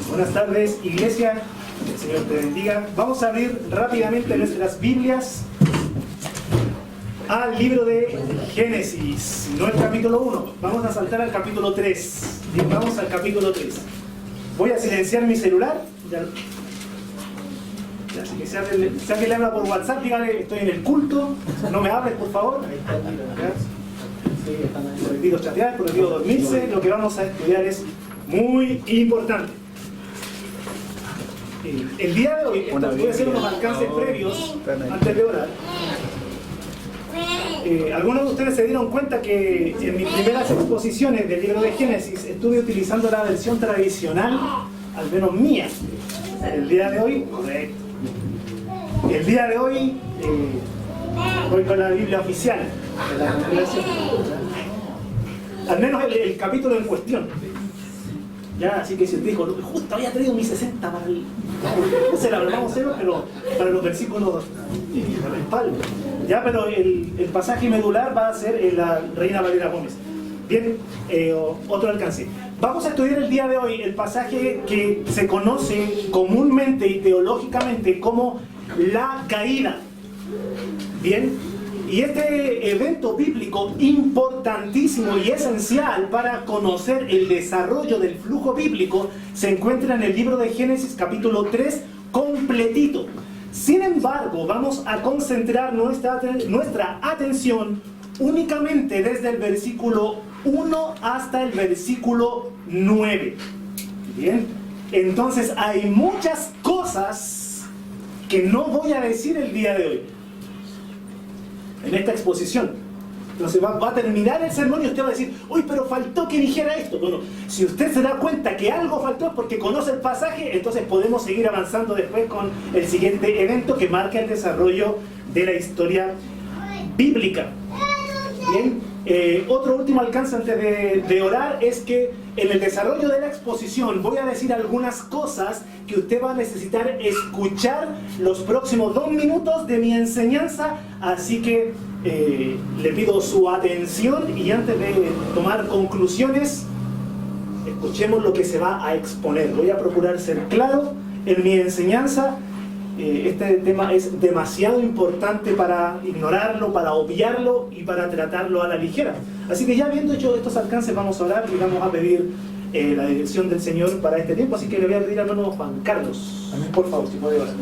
Buenas tardes, iglesia. El Señor te bendiga. Vamos a abrir rápidamente nuestras Biblias al libro de Génesis, no el capítulo 1. Vamos a saltar al capítulo 3. Bien, vamos al capítulo 3. Voy a silenciar mi celular. Así que si alguien le habla por WhatsApp, dígale, estoy en el culto, no me hables, por favor. Ahí está, prohibido chatear, prohibido dormirse. Lo que vamos a estudiar es muy importante. El día de hoy, voy a hacer unos alcances previos antes de orar. Algunos de ustedes se dieron cuenta que en mis primeras exposiciones del libro de Génesis estuve utilizando la versión tradicional, al menos mía. El día de hoy, correcto. El día de hoy voy con la Biblia oficial de la congregación. Al menos el capítulo en cuestión. Ya, así que si usted dijo, justo había traído mi 60 para el... No sé, la verdad vamos a hacerlo, pero para los versículos de respaldo. Ya, pero el pasaje medular va a ser en la Reina Valera Gómez. Bien, otro alcance. Vamos a estudiar el día de hoy el pasaje que se conoce comúnmente y teológicamente como la caída. Bien. Y este evento bíblico importantísimo y esencial para conocer el desarrollo del flujo bíblico se encuentra en el libro de Génesis capítulo 3 completito. Sin embargo, vamos a concentrar nuestra atención únicamente desde el versículo 1 hasta el versículo 9. Bien, entonces hay muchas cosas que no voy a decir el día de hoy en esta exposición. Entonces va a terminar el sermón y usted va a decir, uy, pero faltó que dijera esto. Bueno, si usted se da cuenta que algo faltó es porque conoce el pasaje, entonces podemos seguir avanzando después con el siguiente evento que marca el desarrollo de la historia bíblica. Bien, otro último alcance antes de orar es que en el desarrollo de la exposición voy a decir algunas cosas que usted va a necesitar escuchar los próximos 2 minutos de mi enseñanza, así que le pido su atención y antes de tomar conclusiones, escuchemos lo que se va a exponer. Voy a procurar ser claro en mi enseñanza. Este tema es demasiado importante para ignorarlo, para obviarlo y para tratarlo a la ligera. Así que ya habiendo hecho estos alcances, vamos a orar y vamos a pedir la dirección del Señor para este tiempo. Así que le voy a pedir al hermano Juan Carlos, por favor, si puede orar.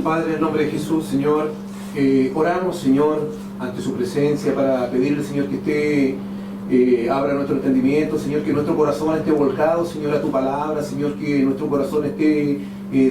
Padre, en nombre de Jesús, Señor, oramos, Señor, ante su presencia para pedirle, Señor, que usted abra nuestro entendimiento, Señor, que nuestro corazón esté volcado, Señor, a tu palabra, Señor, que nuestro corazón esté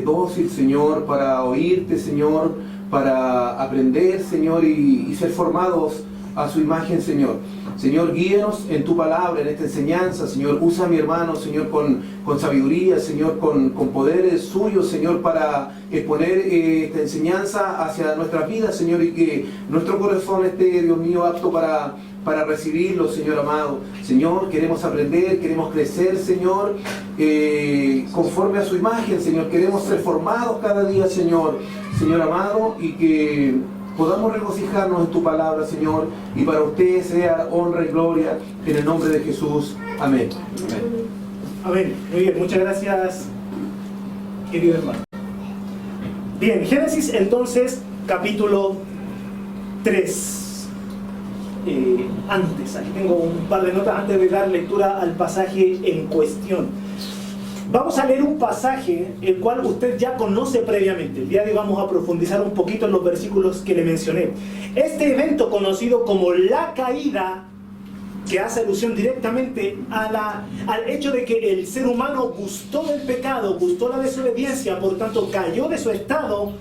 dócil, Señor, para oírte, Señor, para aprender, Señor, y ser formados a su imagen, Señor. Señor, guíanos en tu palabra, en esta enseñanza, Señor. Usa a mi hermano, Señor, con sabiduría, Señor, con poderes suyos, Señor, para exponer esta enseñanza hacia nuestras vidas, Señor, y que nuestro corazón esté, Dios mío, apto para recibirlo, Señor amado. Señor, queremos aprender, queremos crecer, Señor, conforme a su imagen, Señor. Queremos ser formados cada día, Señor, Señor amado, y que podamos regocijarnos en tu palabra, Señor, y para usted sea honra y gloria en el nombre de Jesús. Amén. Amén. Amén. Muy bien, muchas gracias, querido hermano. Bien, Génesis entonces, capítulo 3. Aquí tengo un par de notas antes de dar lectura al pasaje en cuestión. Vamos a leer un pasaje el cual usted ya conoce previamente. El día de hoy vamos a profundizar un poquito en los versículos que le mencioné. Este evento conocido como la caída, que hace alusión directamente al hecho de que el ser humano gustó del pecado, gustó la desobediencia, por tanto cayó de su estado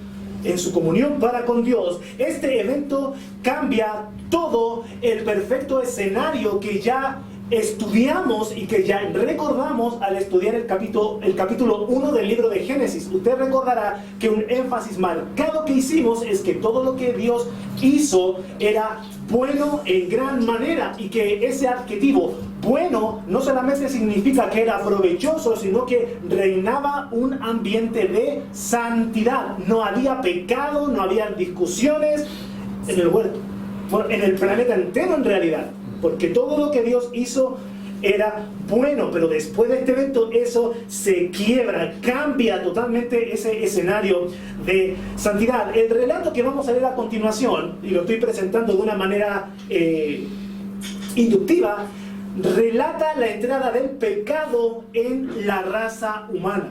en su comunión para con Dios. Este evento cambia todo el perfecto escenario que ya estudiamos y que ya recordamos al estudiar el capítulo 1 del libro de Génesis. Usted recordará que un énfasis marcado que hicimos es que todo lo que Dios hizo era bueno en gran manera, y que ese adjetivo bueno no solamente significa que era provechoso, sino que reinaba un ambiente de santidad. No había pecado, no había discusiones en el huerto, bueno, en el planeta entero en realidad, porque todo lo que Dios hizo era bueno, pero después de este evento eso se quiebra, cambia totalmente ese escenario de santidad. El relato que vamos a leer a continuación, y lo estoy presentando de una manera inductiva, relata la entrada del pecado en la raza humana.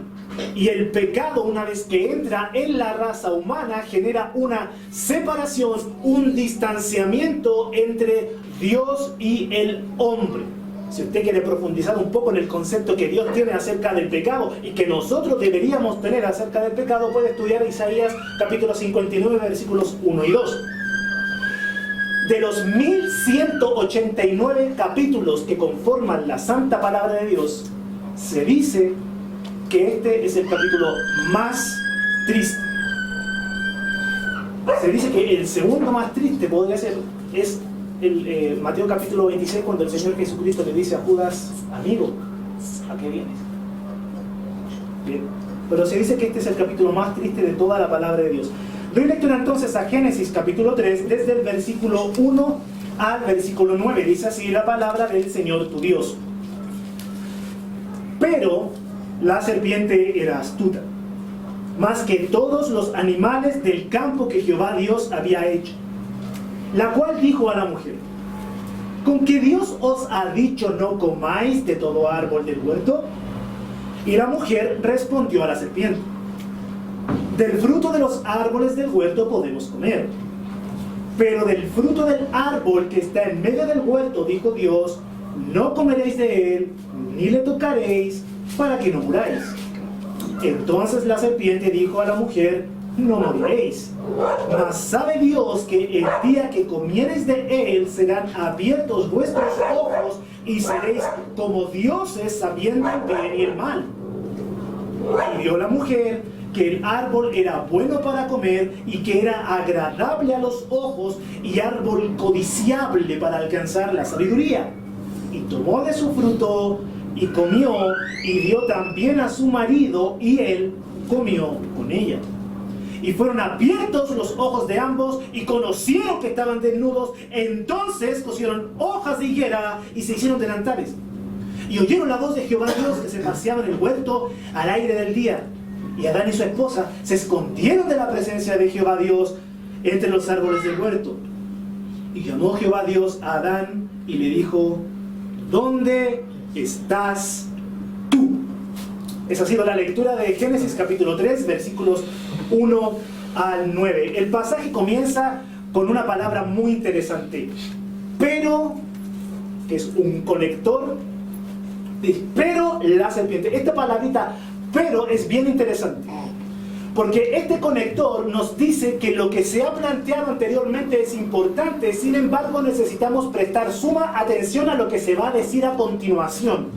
Y el pecado, una vez que entra en la raza humana, genera una separación, un distanciamiento entre Dios y el hombre. Si usted quiere profundizar un poco en el concepto que Dios tiene acerca del pecado y que nosotros deberíamos tener acerca del pecado, puede estudiar Isaías capítulo 59, versículos 1 y 2. De los 1189 capítulos que conforman la Santa Palabra de Dios, se dice que este es el capítulo más triste. Se dice que el segundo más triste podría ser, es el Mateo capítulo 26, cuando el Señor Jesucristo le dice a Judas: amigo, ¿a qué vienes? Bien, pero se dice que este es el capítulo más triste de toda la palabra de Dios. Doy lectura entonces a Génesis capítulo 3, desde el versículo 1 al versículo 9. Dice así la palabra del Señor tu Dios. Pero la serpiente era astuta, más que todos los animales del campo que Jehová Dios había hecho, la cual dijo a la mujer: ¿con qué Dios os ha dicho no comáis de todo árbol del huerto? Y la mujer respondió a la serpiente: del fruto de los árboles del huerto podemos comer, pero del fruto del árbol que está en medio del huerto, dijo Dios, no comeréis de él, ni le tocaréis, para que no muráis. Entonces la serpiente dijo a la mujer: no moriréis, mas sabe Dios que el día que comiereis de él serán abiertos vuestros ojos y seréis como dioses, sabiendo el bien y el mal. Y vio la mujer que el árbol era bueno para comer y que era agradable a los ojos y árbol codiciable para alcanzar la sabiduría. Y tomó de su fruto y comió, y dio también a su marido, y él comió con ella. Y fueron abiertos los ojos de ambos, y conocieron que estaban desnudos. Entonces cosieron hojas de higuera y se hicieron delantales. Y oyeron la voz de Jehová Dios que se paseaba en el huerto al aire del día. Y Adán y su esposa se escondieron de la presencia de Jehová Dios entre los árboles del huerto. Y llamó Jehová Dios a Adán y le dijo: ¿dónde estás tú? Esa ha sido la lectura de Génesis capítulo 3, versículos 1 al 9. El pasaje comienza con una palabra muy interesante: pero, que es un conector. Pero la serpiente. Esta palabrita pero es bien interesante, porque este conector nos dice que lo que se ha planteado anteriormente es importante. Sin embargo, necesitamos prestar suma atención a lo que se va a decir a continuación.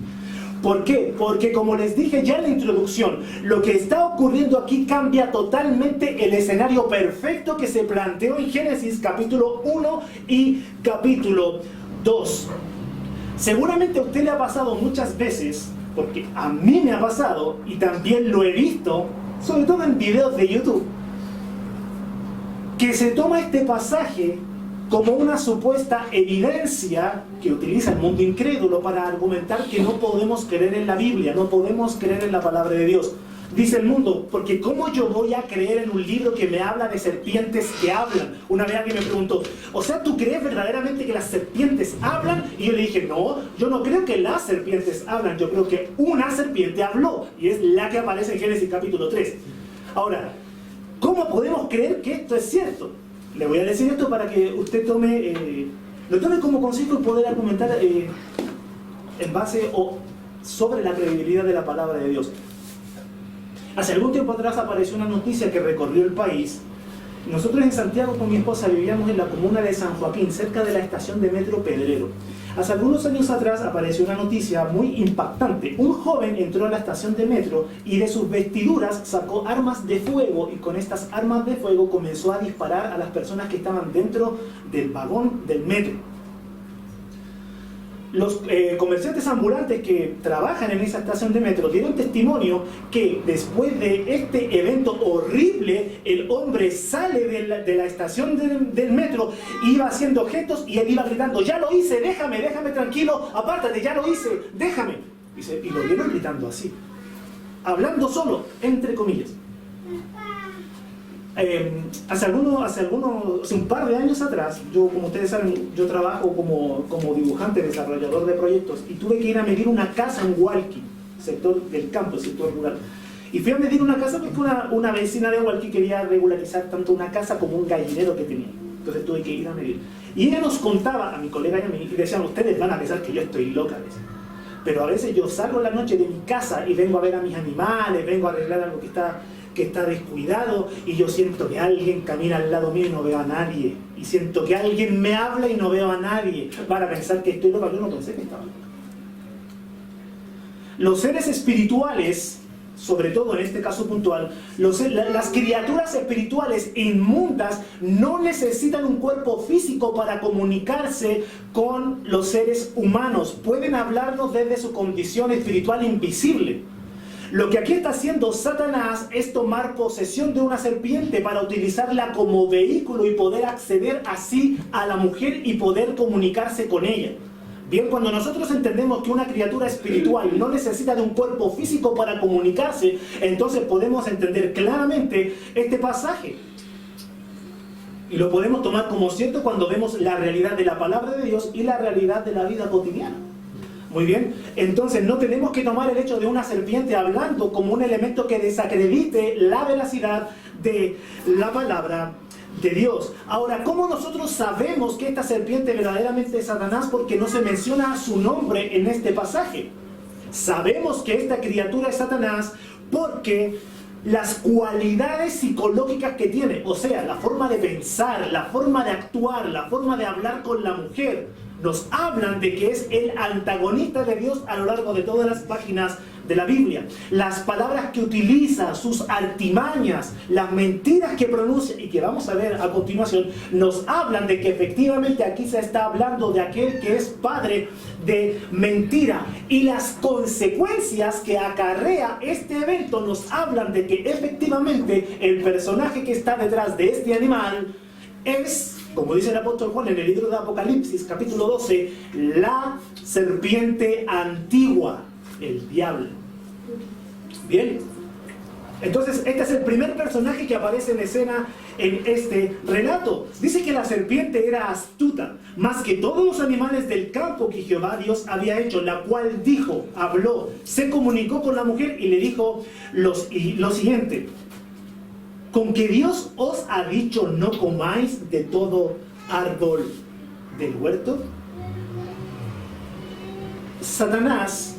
¿Por qué? Porque, como les dije ya en la introducción, lo que está ocurriendo aquí cambia totalmente el escenario perfecto que se planteó en Génesis capítulo 1 y capítulo 2. Seguramente a usted le ha pasado muchas veces, porque a mí me ha pasado y también lo he visto, sobre todo en videos de YouTube, que se toma este pasaje como una supuesta evidencia que utiliza el mundo incrédulo para argumentar que no podemos creer en la Biblia, no podemos creer en la palabra de Dios. Dice el mundo: porque ¿cómo yo voy a creer en un libro que me habla de serpientes que hablan? Una vez alguien me preguntó: o sea, ¿tú crees verdaderamente que las serpientes hablan? Y yo le dije: no, yo no creo que las serpientes hablan, yo creo que una serpiente habló, y es la que aparece en Génesis capítulo 3. Ahora, ¿cómo podemos creer que esto es cierto? Le voy a decir esto para que usted lo tome como consejo y poder argumentar en base o sobre la credibilidad de la palabra de Dios. Hace algún tiempo atrás apareció una noticia que recorrió el país. Nosotros en Santiago con mi esposa vivíamos en la comuna de San Joaquín, cerca de la estación de metro Pedrero. Hace algunos años atrás apareció una noticia muy impactante. Un joven entró a la estación de metro y de sus vestiduras sacó armas de fuego, y con estas armas de fuego comenzó a disparar a las personas que estaban dentro del vagón del metro. los comerciantes ambulantes que trabajan en esa estación de metro dieron testimonio que después de este evento horrible, el hombre sale de la estación del metro, iba haciendo gestos y él iba gritando: ya lo hice, déjame tranquilo, apártate, ya lo hice, déjame. Y lo vieron gritando así, hablando solo, entre comillas. Hace un par de años atrás, yo, como ustedes saben, yo trabajo como dibujante, desarrollador de proyectos, y tuve que ir a medir una casa en Hualqui, sector del campo, el sector rural. Y fui a medir una casa porque una vecina de Hualqui quería regularizar tanto una casa como un gallinero que tenía. Entonces tuve que ir a medir. Y ella nos contaba, a mi colega y a mí, y decían: ustedes van a pensar que yo estoy loca, pero a veces yo salgo en la noche de mi casa y vengo a ver a mis animales, vengo a arreglar algo que está descuidado, y yo siento que alguien camina al lado mío y no veo a nadie, y siento que alguien me habla y no veo a nadie. Van a pensar que estoy loca. Yo no pensé que estaba loca. Los seres espirituales, sobre todo en este caso puntual, las criaturas espirituales inmundas no necesitan un cuerpo físico para comunicarse con los seres humanos. Pueden hablarnos desde su condición espiritual invisible. Lo que aquí está haciendo Satanás es tomar posesión de una serpiente para utilizarla como vehículo y poder acceder así a la mujer y poder comunicarse con ella. Bien, cuando nosotros entendemos que una criatura espiritual no necesita de un cuerpo físico para comunicarse, entonces podemos entender claramente este pasaje. Y lo podemos tomar como cierto cuando vemos la realidad de la palabra de Dios y la realidad de la vida cotidiana. Muy bien, entonces no tenemos que tomar el hecho de una serpiente hablando como un elemento que desacredite la veracidad de la palabra de Dios. Ahora, ¿cómo nosotros sabemos que esta serpiente verdaderamente es Satanás? Porque no se menciona su nombre en este pasaje. Sabemos que esta criatura es Satanás porque las cualidades psicológicas que tiene, o sea, la forma de pensar, la forma de actuar, la forma de hablar con la mujer, nos hablan de que es el antagonista de Dios a lo largo de todas las páginas de la Biblia. Las palabras que utiliza, sus artimañas, las mentiras que pronuncia y que vamos a ver a continuación, nos hablan de que efectivamente aquí se está hablando de aquel que es padre de mentira. Y las consecuencias que acarrea este evento nos hablan de que efectivamente el personaje que está detrás de este animal es, como dice el apóstol Juan en el libro de Apocalipsis, capítulo 12, la serpiente antigua, el diablo. Bien, entonces este es el primer personaje que aparece en escena en este relato. Dice que la serpiente era astuta, más que todos los animales del campo que Jehová Dios había hecho, la cual dijo, habló, se comunicó con la mujer y le dijo lo siguiente: con que Dios os ha dicho no comáis de todo árbol del huerto. Satanás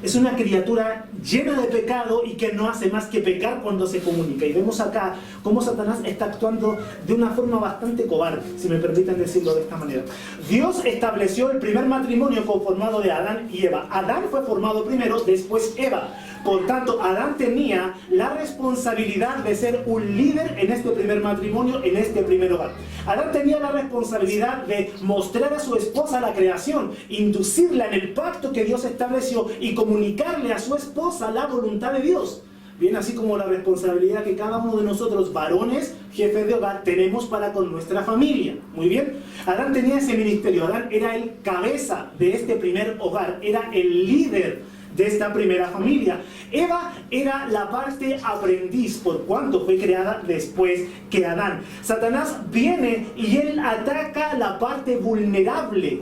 es una criatura llena de pecado y que no hace más que pecar cuando se comunica. Y vemos acá cómo Satanás está actuando de una forma bastante cobarde, si me permiten decirlo de esta manera. Dios estableció el primer matrimonio conformado de Adán y Eva. Adán fue formado primero, después Eva. Por tanto, Adán tenía la responsabilidad de ser un líder en este primer matrimonio, en este primer hogar. Adán tenía la responsabilidad de mostrar a su esposa la creación, inducirla en el pacto que Dios estableció y comunicarle a su esposa la voluntad de Dios. Bien, así como la responsabilidad que cada uno de nosotros, varones, jefes de hogar, tenemos para con nuestra familia. Muy bien, Adán tenía ese ministerio. Adán era el cabeza de este primer hogar, era el líder de esta primera familia. Eva era la parte aprendiz, por cuanto fue creada después que Adán. Satanás viene y él ataca la parte vulnerable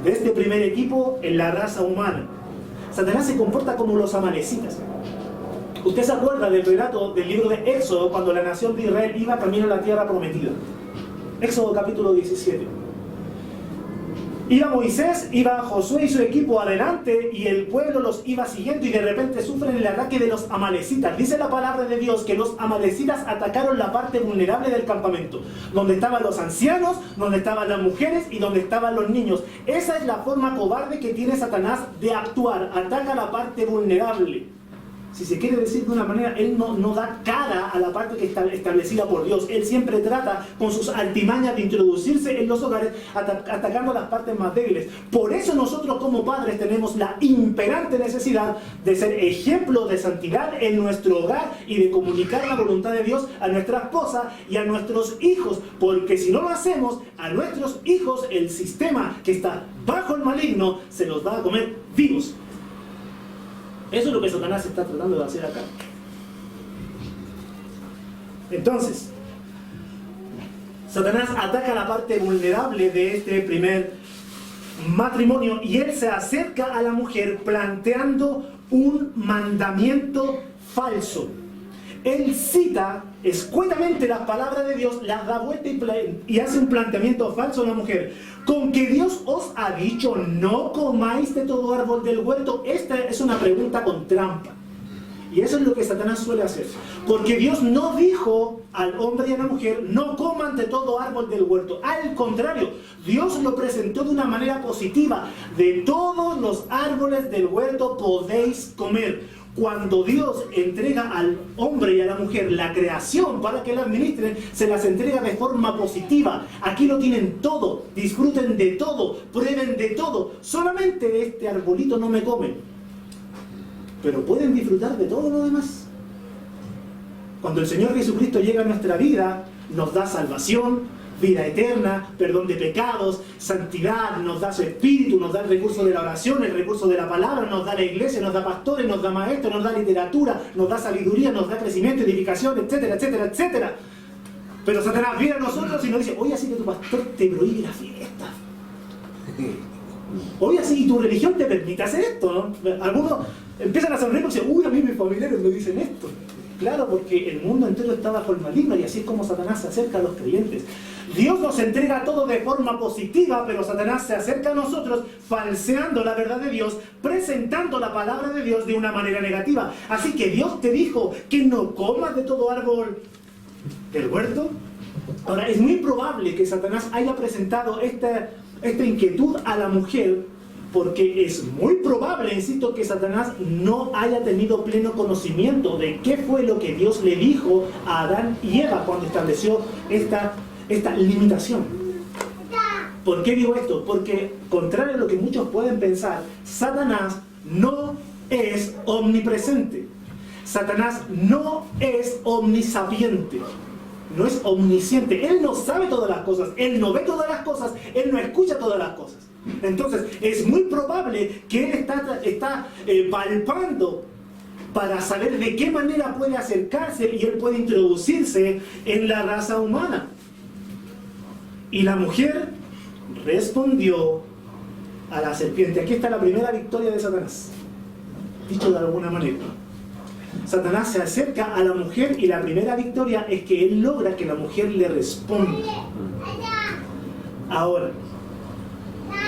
de este primer equipo en la raza humana. Satanás se comporta como los amalecitas. Usted se acuerda del relato del libro de Éxodo, cuando la nación de Israel iba camino a la tierra prometida. Éxodo capítulo 17. Iba Moisés, iba Josué y su equipo adelante y el pueblo los iba siguiendo y de repente sufren el ataque de los amalecitas. Dice la palabra de Dios que los amalecitas atacaron la parte vulnerable del campamento, donde estaban los ancianos, donde estaban las mujeres y donde estaban los niños. Esa es la forma cobarde que tiene Satanás de actuar, ataca la parte vulnerable. Si se quiere decir de una manera, él no da cara a la parte que está establecida por Dios. Él siempre trata con sus artimañas de introducirse en los hogares, atacando las partes más débiles. Por eso nosotros como padres tenemos la imperante necesidad de ser ejemplo de santidad en nuestro hogar y de comunicar la voluntad de Dios a nuestra esposa y a nuestros hijos. Porque si no lo hacemos, a nuestros hijos el sistema que está bajo el maligno se los va a comer vivos. Eso es lo que Satanás está tratando de hacer acá. Entonces, Satanás ataca la parte vulnerable de este primer matrimonio y él se acerca a la mujer planteando un mandamiento falso. Él cita escuetamente las palabras de Dios, las da vuelta y hace un planteamiento falso a la mujer. Con que Dios os ha dicho, no comáis de todo árbol del huerto. Esta es una pregunta con trampa. Y eso es lo que Satanás suele hacer. Porque Dios no dijo al hombre y a la mujer, no coman de todo árbol del huerto. Al contrario, Dios lo presentó de una manera positiva. De todos los árboles del huerto podéis comer. Cuando Dios entrega al hombre y a la mujer la creación para que la administren, se las entrega de forma positiva. Aquí lo tienen todo, disfruten de todo, prueben de todo. Solamente de este arbolito no me comen, pero pueden disfrutar de todo lo demás. Cuando el Señor Jesucristo llega a nuestra vida, nos da salvación, vida eterna, perdón de pecados, santidad, nos da su espíritu, nos da el recurso de la oración, el recurso de la palabra, nos da la iglesia, nos da pastores, nos da maestros, nos da literatura, nos da sabiduría, nos da crecimiento, edificación, etcétera, etcétera, etcétera. Pero Satanás viene a nosotros y nos dice, oye, así que tu pastor te prohíbe la fiesta. Oye, así, y tu religión te permite hacer esto, ¿no? Algunos empiezan a sonreír porque dicen, uy, a mí mis familiares me dicen esto. Claro, porque el mundo entero está bajo el maligno y así es como Satanás se acerca a los creyentes. Dios nos entrega todo de forma positiva, pero Satanás se acerca a nosotros falseando la verdad de Dios, presentando la palabra de Dios de una manera negativa. Así que Dios te dijo que no comas de todo árbol del huerto. Ahora, es muy probable que Satanás haya presentado esta inquietud a la mujer, porque es muy probable, insisto, que Satanás no haya tenido pleno conocimiento de qué fue lo que Dios le dijo a Adán y Eva cuando estableció esta limitación. ¿Por qué digo esto? Porque, contrario a lo que muchos pueden pensar, Satanás no es omnipresente. Satanás no es omnisapiente. No es omnisciente. Él no sabe todas las cosas. Él no ve todas las cosas. Él no escucha todas las cosas. Entonces, es muy probable que él está palpando para saber de qué manera puede acercarse y él puede introducirse en la raza humana. Y la mujer respondió a la serpiente. Aquí está la primera victoria de Satanás, dicho de alguna manera. Satanás se acerca a la mujer y la primera victoria es que él logra que la mujer le responda. Ahora,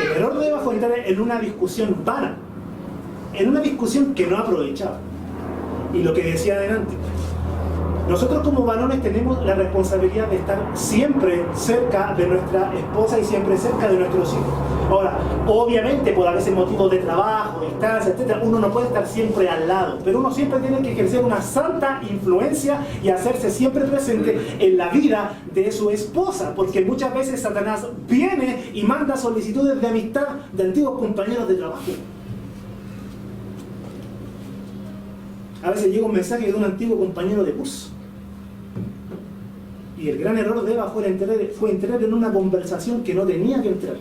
el error de Eva fue entrar en una discusión vana, en una discusión que no aprovechaba. Y lo que decía adelante, nosotros como varones tenemos la responsabilidad de estar siempre cerca de nuestra esposa y siempre cerca de nuestros hijos. Ahora, obviamente por a veces motivos de trabajo, distancia, etc., uno no puede estar siempre al lado, pero uno siempre tiene que ejercer una santa influencia y hacerse siempre presente en la vida de su esposa, porque muchas veces Satanás viene y manda solicitudes de amistad de antiguos compañeros de trabajo. A veces llega un mensaje de un antiguo compañero de curso. Y el gran error de Eva fue entrar en una conversación que no tenía que entrar.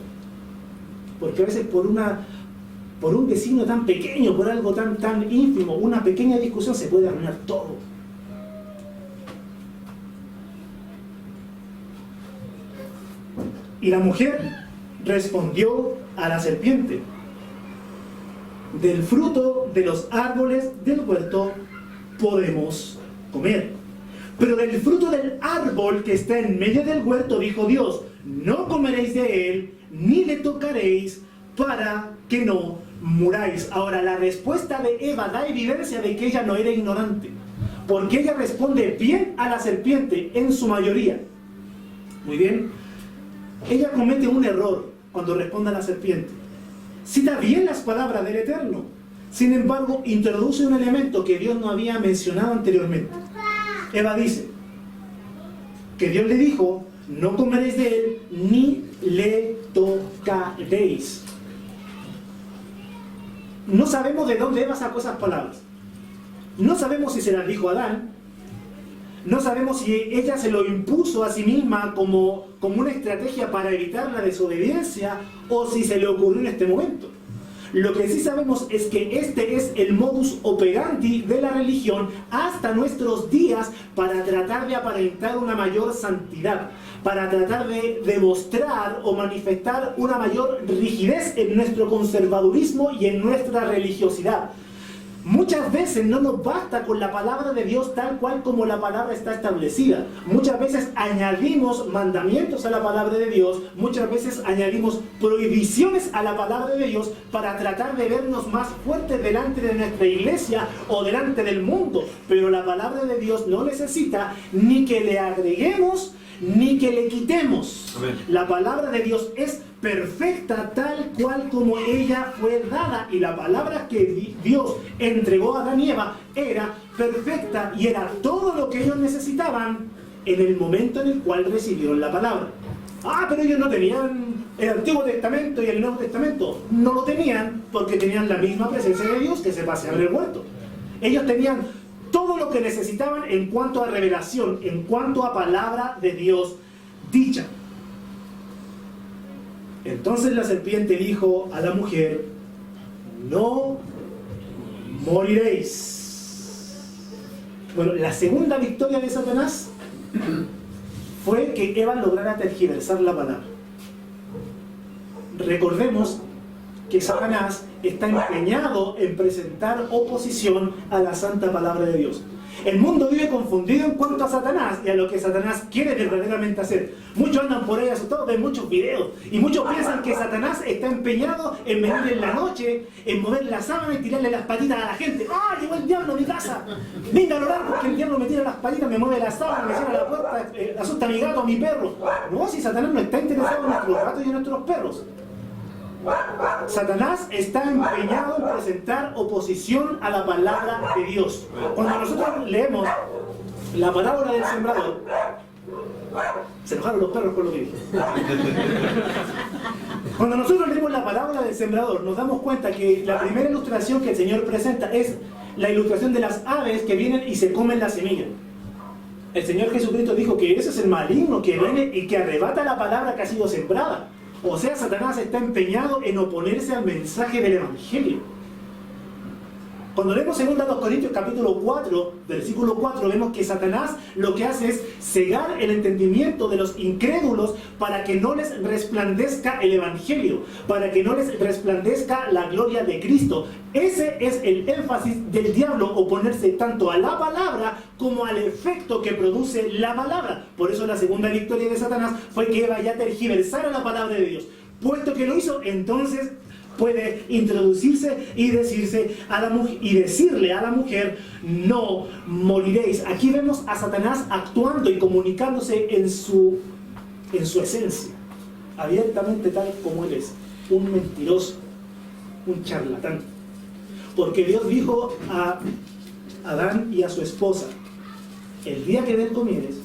Porque a veces por un vecino tan pequeño, por algo tan ínfimo, una pequeña discusión se puede arruinar todo. Y la mujer respondió a la serpiente: del fruto de los árboles del huerto podemos comer. Pero del fruto del árbol que está en medio del huerto, dijo Dios, no comeréis de él, ni le tocaréis, para que no muráis. Ahora, la respuesta de Eva da evidencia de que ella no era ignorante, porque ella responde bien a la serpiente en su mayoría. Muy bien. Ella comete un error cuando responde a la serpiente. Cita bien las palabras del Eterno. Sin embargo, introduce un elemento que Dios no había mencionado anteriormente. Eva dice que Dios le dijo: no comeréis de él ni le tocaréis. No sabemos de dónde Eva sacó esas palabras. No sabemos si se las dijo a Adán. No sabemos si ella se lo impuso a sí misma como una estrategia para evitar la desobediencia, o si se le ocurrió en este momento. Lo que sí sabemos es que este es el modus operandi de la religión hasta nuestros días, para tratar de aparentar una mayor santidad, para tratar de demostrar o manifestar una mayor rigidez en nuestro conservadurismo y en nuestra religiosidad. Muchas veces no nos basta con la palabra de Dios tal cual como la palabra está establecida. Muchas veces añadimos mandamientos a la palabra de Dios, muchas veces añadimos prohibiciones a la palabra de Dios para tratar de vernos más fuertes delante de nuestra iglesia o delante del mundo. Pero la palabra de Dios no necesita ni que le agreguemos ni que le quitemos. Amén. La palabra de Dios es perfecta tal cual como ella fue dada, y la palabra que Dios entregó a Adán y Eva era perfecta y era todo lo que ellos necesitaban en el momento en el cual recibieron la palabra. Pero ellos no tenían el Antiguo Testamento y el Nuevo Testamento. No lo tenían porque tenían la misma presencia de Dios que se paseaba en el huerto. Ellos tenían todo lo que necesitaban en cuanto a revelación, en cuanto a palabra de Dios dicha. Entonces la serpiente dijo a la mujer: no moriréis. Bueno, la segunda victoria de Satanás fue que Eva lograra tergiversar la palabra. Recordemos que Satanás está empeñado en presentar oposición a la santa palabra de Dios. El mundo vive confundido en cuanto a Satanás y a lo que Satanás quiere verdaderamente hacer. Muchos andan por ahí asustados, ven muchos videos, y muchos piensan que Satanás está empeñado en venir en la noche, en mover la sábana y tirarle las patitas a la gente. Llegó el diablo a mi casa, venga a orar porque el diablo me tira las patitas, me mueve la sábana, me cierra la puerta, asusta a mi gato, a mi perro. No, si Satanás no está interesado en nuestros gatos y en nuestros perros. Satanás está empeñado en presentar oposición a la palabra de Dios. Cuando nosotros leemos la parábola del sembrador, se enojaron los perros con lo que dije. Cuando nosotros leemos la parábola del sembrador, nos damos cuenta que la primera ilustración que el Señor presenta es la ilustración de las aves que vienen y se comen la semilla. El Señor Jesucristo dijo que ese es el maligno que viene y que arrebata la palabra que ha sido sembrada. O sea, Satanás está empeñado en oponerse al mensaje del Evangelio. Cuando leemos 2 Corintios capítulo 4, versículo 4, vemos que Satanás lo que hace es cegar el entendimiento de los incrédulos para que no les resplandezca el Evangelio, para que no les resplandezca la gloria de Cristo. Ese es el énfasis del diablo, oponerse tanto a la palabra como al efecto que produce la palabra. Por eso la segunda victoria de Satanás fue que Eva ya tergiversara la palabra de Dios. Puesto que lo hizo, entonces puede introducirse y decirle a la mujer: no moriréis. Aquí vemos a Satanás actuando y comunicándose en su esencia, abiertamente tal como él es, un mentiroso, un charlatán. Porque Dios dijo a Adán y a su esposa: el día que de él comieres,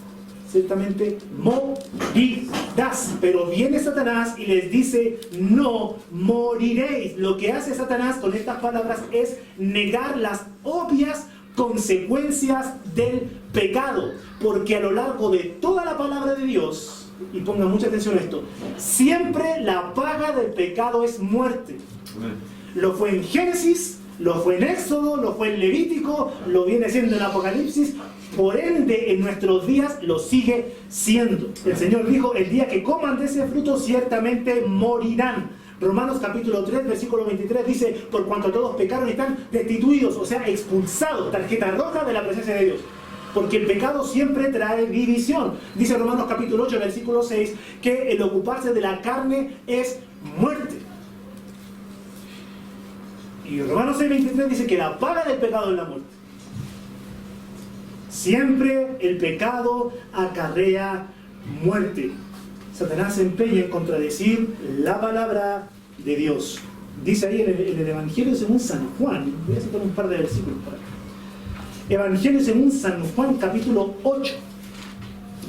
ciertamente morirás. Pero viene Satanás y les dice: no moriréis. Lo que hace Satanás con estas palabras es negar las obvias consecuencias del pecado, porque a lo largo de toda la palabra de Dios, y pongan mucha atención a esto, siempre la paga del pecado es muerte. Lo fue en Génesis, lo fue en Éxodo, lo fue en Levítico, lo viene siendo en Apocalipsis. Por ende, en nuestros días lo sigue siendo. El Señor dijo: el día que coman de ese fruto, ciertamente morirán. Romanos capítulo 3, versículo 23 dice: por cuanto todos pecaron y están destituidos, o sea, expulsados, tarjeta roja de la presencia de Dios. Porque el pecado siempre trae división. Dice Romanos capítulo 8, versículo 6, que el ocuparse de la carne es muerte. Y Romanos 6, 23 dice que la paga del pecado es la muerte. Siempre el pecado acarrea muerte. Satanás se empeña en contradecir la palabra de Dios. Dice ahí en el Evangelio según San Juan, voy a citar un par de versículos por acá. Evangelio según San Juan, capítulo 8,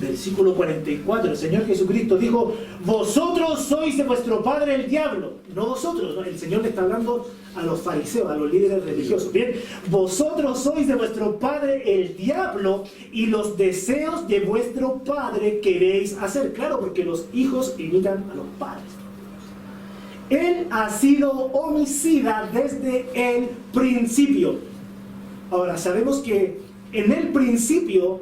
versículo 44. El Señor Jesucristo dijo: vosotros sois de vuestro padre el diablo. No vosotros, ¿no? El Señor le está hablando a los fariseos, a los líderes religiosos. Bien, vosotros sois de vuestro padre el diablo y los deseos de vuestro padre queréis hacer. Claro, porque los hijos imitan a los padres. Él ha sido homicida desde el principio. Ahora, sabemos que en el principio,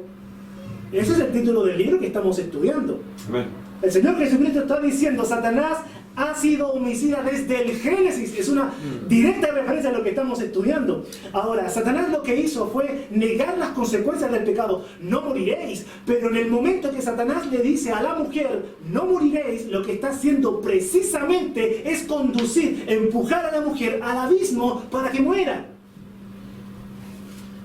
ese es el título del libro que estamos estudiando. Amén. El Señor Jesucristo está diciendo: Satanás ha sido homicida desde el Génesis. Es una directa referencia a lo que estamos estudiando. Ahora, Satanás lo que hizo fue negar las consecuencias del pecado. No moriréis. Pero en el momento que Satanás le dice a la mujer: no moriréis, lo que está haciendo precisamente es conducir, empujar a la mujer al abismo para que muera.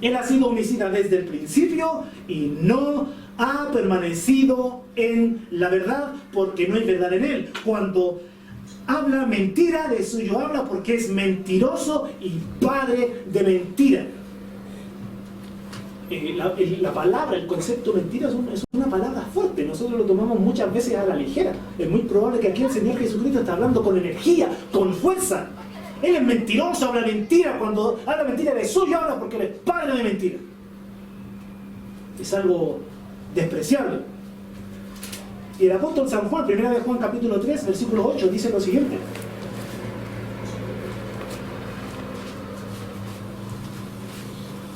Él ha sido homicida desde el principio y no ha permanecido en la verdad porque no hay verdad en él. Cuando habla mentira, de suyo habla porque es mentiroso y padre de mentira. La palabra, el concepto mentira es una palabra fuerte. Nosotros lo tomamos muchas veces a la ligera. Es muy probable que aquí el Señor Jesucristo está hablando con energía, con fuerza. Él es mentiroso, habla mentira. Cuando habla mentira de suyo habla porque él es padre de mentira. Es algo despreciable. Y el apóstol San Juan, 1 Juan capítulo 3, versículo 8, dice lo siguiente: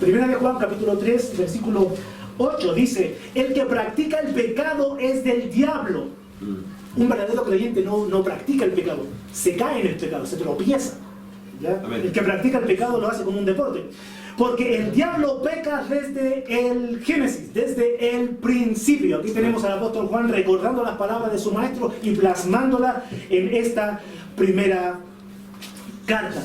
1 Juan capítulo 3, versículo 8 dice: el que practica el pecado es del diablo. Un verdadero creyente no practica el pecado, se cae en el pecado, se tropieza. ¿Ya? El que practica el pecado lo hace como un deporte. Porque el diablo peca desde el Génesis, desde el principio. Aquí tenemos al apóstol Juan recordando las palabras de su maestro y plasmándolas en esta primera carta.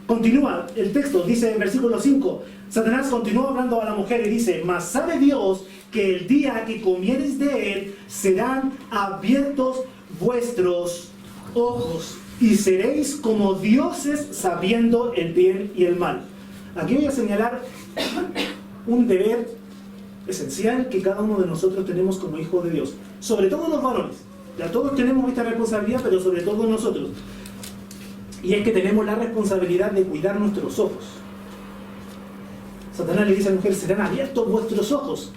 Continúa el texto, dice en versículo 5: Satanás continúa hablando a la mujer y dice: mas sabe Dios que el día que comiereis de él serán abiertos vuestros ojos y seréis como dioses sabiendo el bien y el mal. Aquí voy a señalar un deber esencial que cada uno de nosotros tenemos como hijos de Dios, sobre todo los varones. Ya todos tenemos esta responsabilidad, pero sobre todo nosotros. Y es que tenemos la responsabilidad de cuidar nuestros ojos. Satanás le dice a la mujer: serán abiertos vuestros ojos.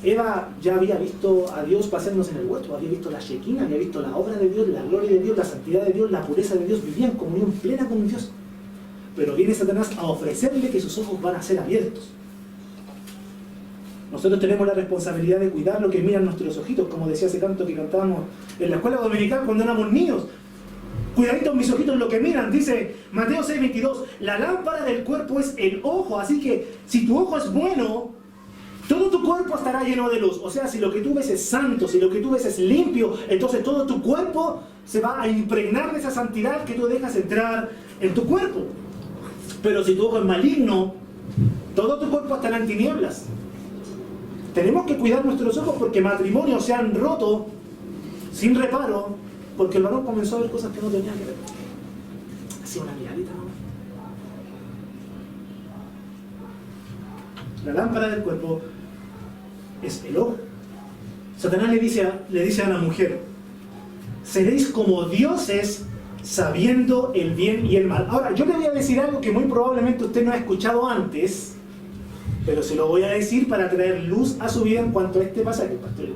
Eva ya había visto a Dios pasearnos en el huerto, había visto la Shekinah, había visto la obra de Dios, la gloria de Dios, la santidad de Dios, la pureza de Dios, vivía en comunión plena con Dios. Pero viene Satanás a ofrecerle que sus ojos van a ser abiertos. Nosotros tenemos la responsabilidad de cuidar lo que miran nuestros ojitos, como decía ese canto que cantábamos en la escuela dominical cuando éramos niños. Cuidaditos mis ojitos lo que miran, dice Mateo 6:22, la lámpara del cuerpo es el ojo, así que si tu ojo es bueno, todo tu cuerpo estará lleno de luz. O sea, si lo que tú ves es santo, si lo que tú ves es limpio, entonces todo tu cuerpo se va a impregnar de esa santidad que tú dejas entrar en tu cuerpo. Pero si tu ojo es maligno, todo tu cuerpo estará en tinieblas. Tenemos que cuidar nuestros ojos porque matrimonios se han roto sin reparo porque el varón comenzó a ver cosas que no tenían que ver. Así una miradita, ¿no? La lámpara del cuerpo es el ojo. Satanás le dice a la mujer: seréis como dioses sabiendo el bien y el mal. Ahora, yo le voy a decir algo que muy probablemente usted no ha escuchado antes, pero se lo voy a decir para traer luz a su vida en cuanto a este pasaje, pastor.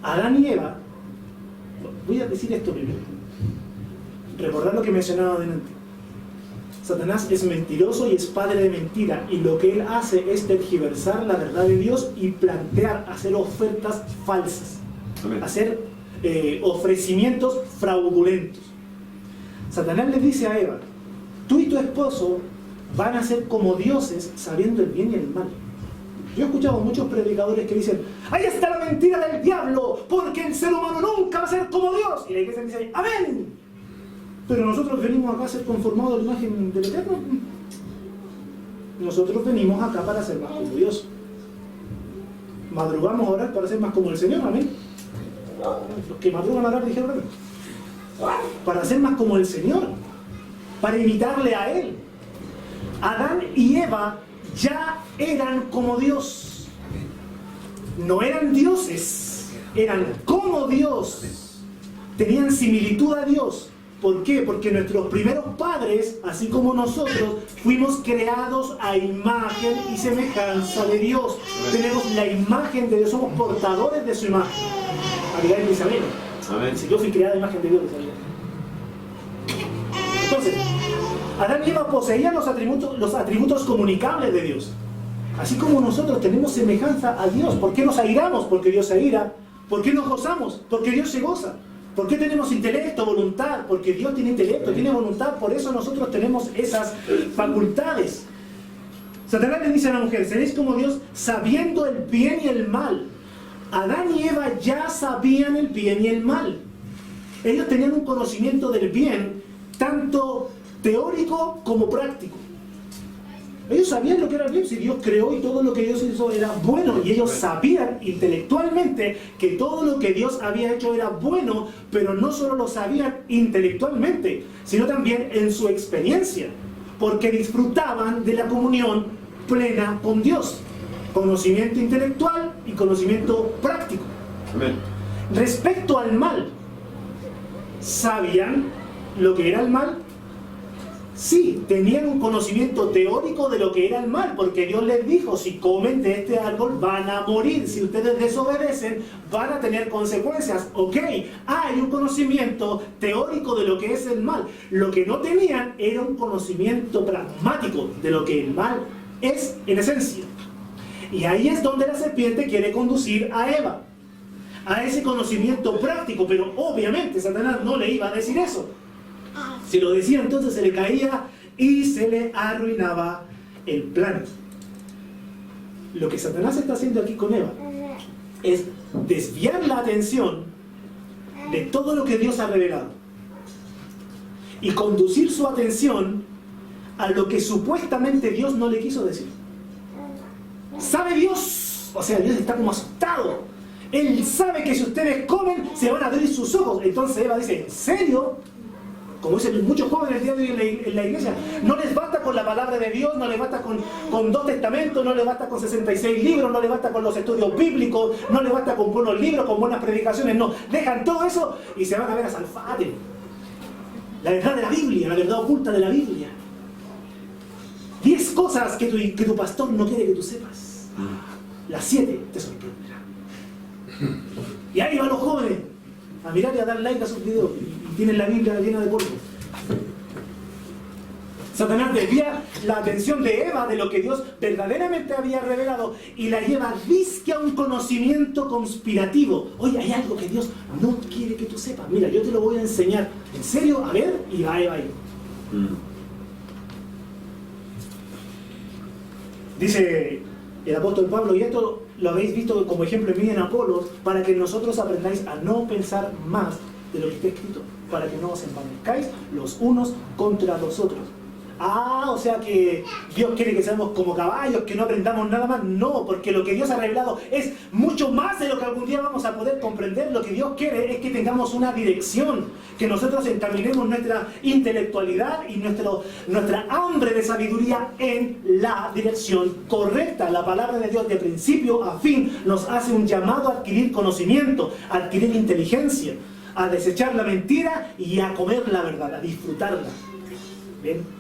Adán y Eva, voy a decir esto primero, recordar lo que mencionaba adelante. Satanás es mentiroso y es padre de mentira, y lo que él hace es tergiversar la verdad de Dios y plantear, hacer ofertas falsas. Amén. Hacer ofrecimientos fraudulentos. Satanás le dice a Eva: tú y tu esposo van a ser como dioses sabiendo el bien y el mal. Yo he escuchado muchos predicadores que dicen: ahí está la mentira del diablo, porque el ser humano nunca va a ser como Dios. Y la iglesia dice: amén. Pero nosotros venimos acá a ser conformados a la imagen del Eterno. Nosotros venimos acá para ser más como Dios. Madrugamos a orar para ser más como el Señor, amén. Los que madrugan a orar dijeron amén. Para ser más como el Señor, para imitarle a Él. Adán y Eva ya eran como Dios. No eran dioses, eran como Dios. Tenían similitud a Dios. ¿Por qué? Porque nuestros primeros padres, así como nosotros, fuimos creados a imagen y semejanza de Dios. Tenemos la imagen de Dios, somos portadores de su imagen. Abigail dice amén. Amén. Si yo fui creada a imagen de Dios, dice Abigail. Entonces, Adán y Eva poseían los atributos comunicables de Dios. Así como nosotros tenemos semejanza a Dios. ¿Por qué nos airamos? Porque Dios se aira. ¿Por qué nos gozamos? Porque Dios se goza. ¿Por qué tenemos intelecto, voluntad? Porque Dios tiene intelecto, tiene voluntad. Por eso nosotros tenemos esas facultades. Satanás le dice a la mujer: seréis como Dios sabiendo el bien y el mal. Adán y Eva ya sabían el bien y el mal. Ellos tenían un conocimiento del bien, tanto teórico como práctico. Ellos sabían lo que era bien, si Dios creó y todo lo que Dios hizo era bueno, y ellos sabían intelectualmente que todo lo que Dios había hecho era bueno, pero no solo lo sabían intelectualmente, sino también en su experiencia, porque disfrutaban de la comunión plena con Dios, conocimiento intelectual y conocimiento práctico. Amén. Respecto al mal, ¿sabían lo que era el mal? Sí, tenían un conocimiento teórico de lo que era el mal, porque Dios les dijo: si comen de este árbol van a morir, si ustedes desobedecen van a tener consecuencias. Ok, hay un conocimiento teórico de lo que es el mal. Lo que no tenían era un conocimiento pragmático de lo que el mal es en esencia. Y ahí es donde la serpiente quiere conducir a Eva, a ese conocimiento práctico, pero obviamente Satanás no le iba a decir eso. Si lo decía, entonces se le caía y se le arruinaba el plan. Lo que Satanás está haciendo aquí con Eva es desviar la atención de todo lo que Dios ha revelado y conducir su atención a lo que supuestamente Dios no le quiso decir. ¿Sabe Dios? O sea, Dios está como asustado. Él sabe que si ustedes comen se van a abrir sus ojos. Entonces Eva dice: ¿en serio? Como dicen muchos jóvenes el día de hoy en la iglesia, no les basta con la palabra de Dios, no les basta con 2 testamentos, no les basta con 66 libros, no les basta con los estudios bíblicos, no les basta con buenos libros, con buenas predicaciones, no. Dejan todo eso y se van a ver a Salfate. La verdad de la Biblia, la verdad oculta de la Biblia. 10 cosas que tu pastor no quiere que tú sepas. Las 7 te sorprenderán. Y ahí van los jóvenes a mirar y a dar like a sus videos. Tienen la Biblia llena de polvo. Satanás desvía la atención de Eva de lo que Dios verdaderamente había revelado y la lleva disque a un conocimiento conspirativo. Oye, hay algo que Dios no quiere que tú sepas. Mira, yo te lo voy a enseñar. ¿En serio? A ver, y va Eva ahí. Dice el apóstol Pablo, y esto lo habéis visto como ejemplo en mí en Apolos, para que nosotros aprendáis a no pensar más de lo que está escrito, para que no os envanezcáis los unos contra los otros. O sea que Dios quiere que seamos como caballos, que no aprendamos nada más. No, porque lo que Dios ha revelado es mucho más de lo que algún día vamos a poder comprender. Lo que Dios quiere es que tengamos una dirección, que nosotros encaminemos nuestra intelectualidad y nuestra hambre de sabiduría en la dirección correcta. La palabra de Dios de principio a fin nos hace un llamado a adquirir conocimiento, a adquirir inteligencia, a desechar la mentira y a comer la verdad, a disfrutarla. ¿Bien?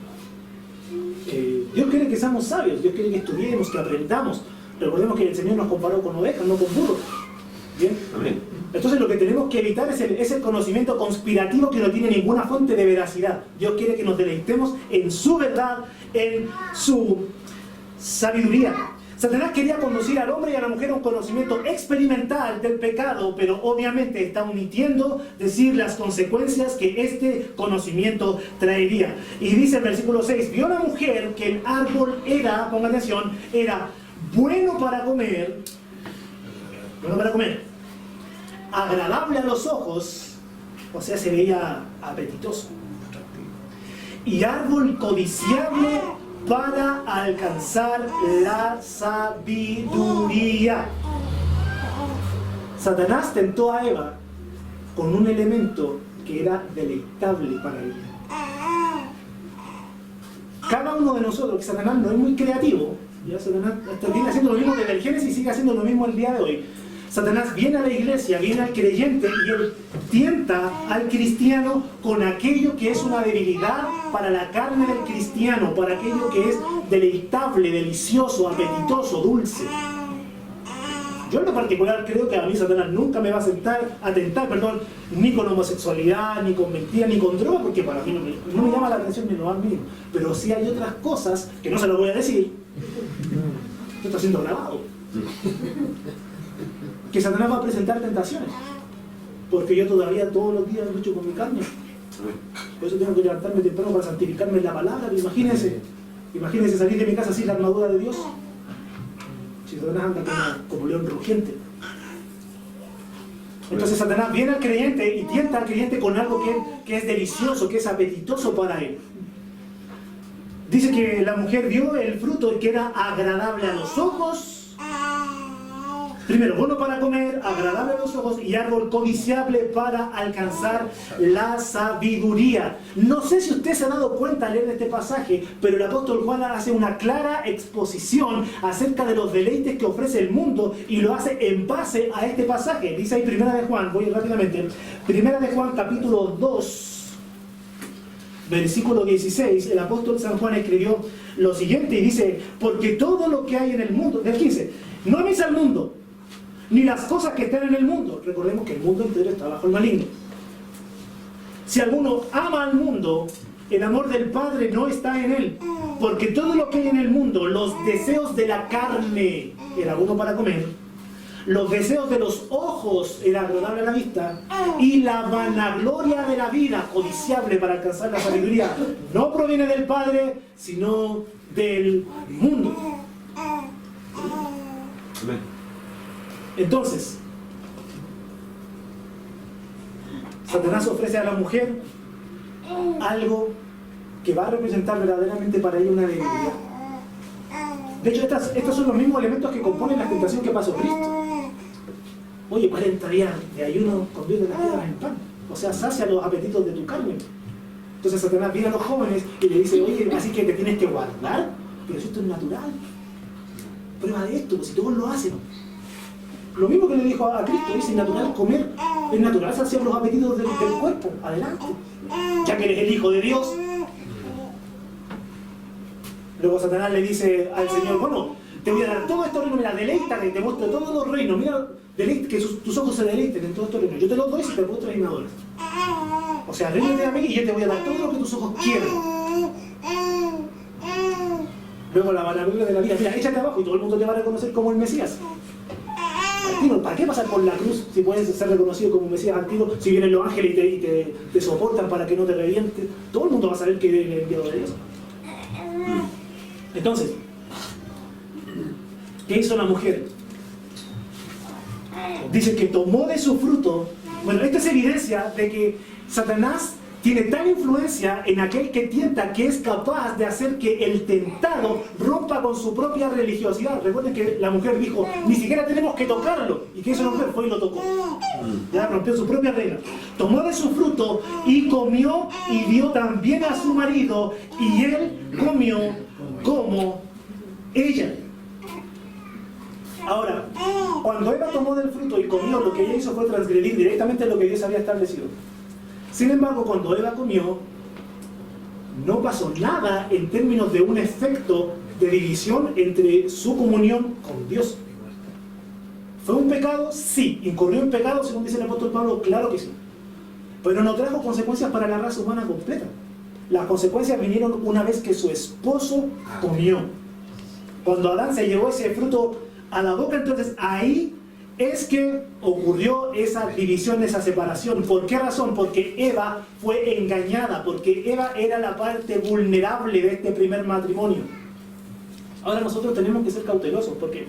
Dios quiere que seamos sabios, Dios quiere que estudiemos, que aprendamos. Recordemos que el Señor nos comparó con ovejas, no con burros. ¿Bien? Amén. Entonces lo que tenemos que evitar es el conocimiento conspirativo que no tiene ninguna fuente de veracidad. Dios quiere que nos deleitemos en su verdad, en su sabiduría. Satanás quería conducir al hombre y a la mujer a un conocimiento experimental del pecado, pero obviamente está omitiendo decir las consecuencias que este conocimiento traería. Y dice el versículo 6, vio la mujer que el árbol era, pongan atención, era bueno para comer, agradable a los ojos, o sea, se veía apetitoso, y árbol codiciable para alcanzar la sabiduría. Satanás tentó a Eva con un elemento que era deleitable para ella. Cada uno de nosotros, que Satanás no es muy creativo, ya Satanás viene haciendo lo mismo desde el Génesis y sigue haciendo lo mismo el día de hoy. Satanás viene a la iglesia, viene al creyente y él tienta al cristiano con aquello que es una debilidad para la carne del cristiano, para aquello que es deleitable, delicioso, apetitoso, dulce. Yo en lo particular creo que a mí Satanás nunca me va a tentar, ni con homosexualidad, ni con mentira, ni con droga, porque para mí no me llama la atención ni lo más mínimo. Pero sí hay otras cosas que no se las voy a decir. Esto está siendo grabado. Que Satanás va a presentar tentaciones. Porque yo todavía todos los días lucho con mi carne. Por eso tengo que levantarme temprano para santificarme en la palabra. Imagínense salir de mi casa sin la armadura de Dios. Si Satanás anda como león rugiente. Entonces Satanás viene al creyente y tienta al creyente con algo que es delicioso, que es apetitoso para él. Dice que la mujer vio el fruto que era agradable a los ojos. Primero, bueno para comer, agradable a los ojos y árbol codiciable para alcanzar la sabiduría. No sé si usted se ha dado cuenta al leer este pasaje, pero el apóstol Juan hace una clara exposición acerca de los deleites que ofrece el mundo y lo hace en base a este pasaje. Dice ahí Primera de Juan, voy rápidamente, Primera de Juan capítulo 2, versículo 16, el apóstol San Juan escribió lo siguiente y dice, porque todo lo que hay en el mundo, del 15, no améis al mundo, ni las cosas que están en el mundo. Recordemos que el mundo entero está bajo el maligno. Si alguno ama al mundo, el amor del Padre no está en él. Porque todo lo que hay en el mundo, los deseos de la carne, era bueno para comer, los deseos de los ojos, era agradable a la vista, y la vanagloria de la vida, codiciable para alcanzar la sabiduría, no proviene del Padre, sino del mundo. Amén. Entonces, Satanás ofrece a la mujer algo que va a representar verdaderamente para ella una debilidad. De hecho, estos son los mismos elementos que componen la tentación que pasó Cristo. Oye, 40 días de ayuno convierte las piedras en pan. O sea, sacia los apetitos de tu carne. Entonces Satanás viene a los jóvenes y le dice, oye, así que te tienes que guardar, pero esto es natural. Prueba de esto, pues si todos lo hacen. Lo mismo que le dijo a Cristo, dice, es natural comer, es natural saciar los apetitos del cuerpo, adelante, ya que eres el Hijo de Dios. Luego Satanás le dice al Señor, bueno, te voy a dar todo esto reino, mira, deleítate, te muestro todos los reinos, mira, que tus ojos se deleiten en todos estos reinos, yo te los doy si te muestras y me adoras. O sea, ríndete a mí y yo te voy a dar todo lo que tus ojos quieran. Luego la vanagloria de la vida, mira, échate abajo y todo el mundo te va a reconocer como el Mesías. ¿Para qué pasar por la cruz si puedes ser reconocido como un Mesías antiguo? Si vienen los ángeles y te soportan para que no te revientes, todo el mundo va a saber que eres el enviado de Dios. Entonces, ¿qué hizo la mujer? Dice que tomó de su fruto. Bueno, esto es evidencia de que Satanás tiene tal influencia en aquel que tienta que es capaz de hacer que el tentado rompa con su propia religiosidad. Recuerden que la mujer dijo, ni siquiera tenemos que tocarlo. ¿Y qué hizo la mujer? Fue y lo tocó. Ya rompió su propia regla. Tomó de su fruto y comió y dio también a su marido y él comió como ella. Ahora, cuando Eva tomó del fruto y comió, lo que ella hizo fue transgredir directamente lo que Dios había establecido. Sin embargo, cuando Eva comió, no pasó nada en términos de un efecto de división entre su comunión con Dios. ¿Fue un pecado? Sí. ¿Incurrió en pecado, según dice el apóstol Pablo? Claro que sí. Pero no trajo consecuencias para la raza humana completa. Las consecuencias vinieron una vez que su esposo comió. Cuando Adán se llevó ese fruto a la boca, entonces ahí es que ocurrió esa división, esa separación. ¿Por qué razón? Porque Eva fue engañada, porque Eva era la parte vulnerable de este primer matrimonio. Ahora nosotros tenemos que ser cautelosos, porque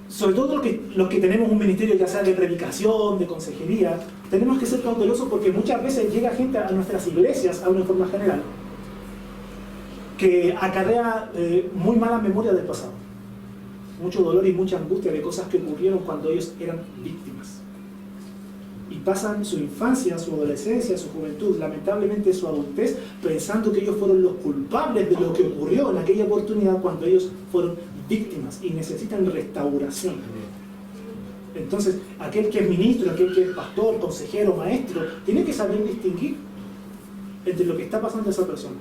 sobre todo los que tenemos un ministerio ya sea de predicación, de consejería, tenemos que ser cautelosos porque muchas veces llega gente a nuestras iglesias, a una forma general, que acarrea muy malas memorias del pasado. Mucho dolor y mucha angustia de cosas que ocurrieron cuando ellos eran víctimas. Y pasan su infancia, su adolescencia, su juventud, lamentablemente su adultez, pensando que ellos fueron los culpables de lo que ocurrió en aquella oportunidad cuando ellos fueron víctimas y necesitan restauración. Entonces, aquel que es ministro, aquel que es pastor, consejero, maestro, tiene que saber distinguir entre lo que está pasando a esa persona.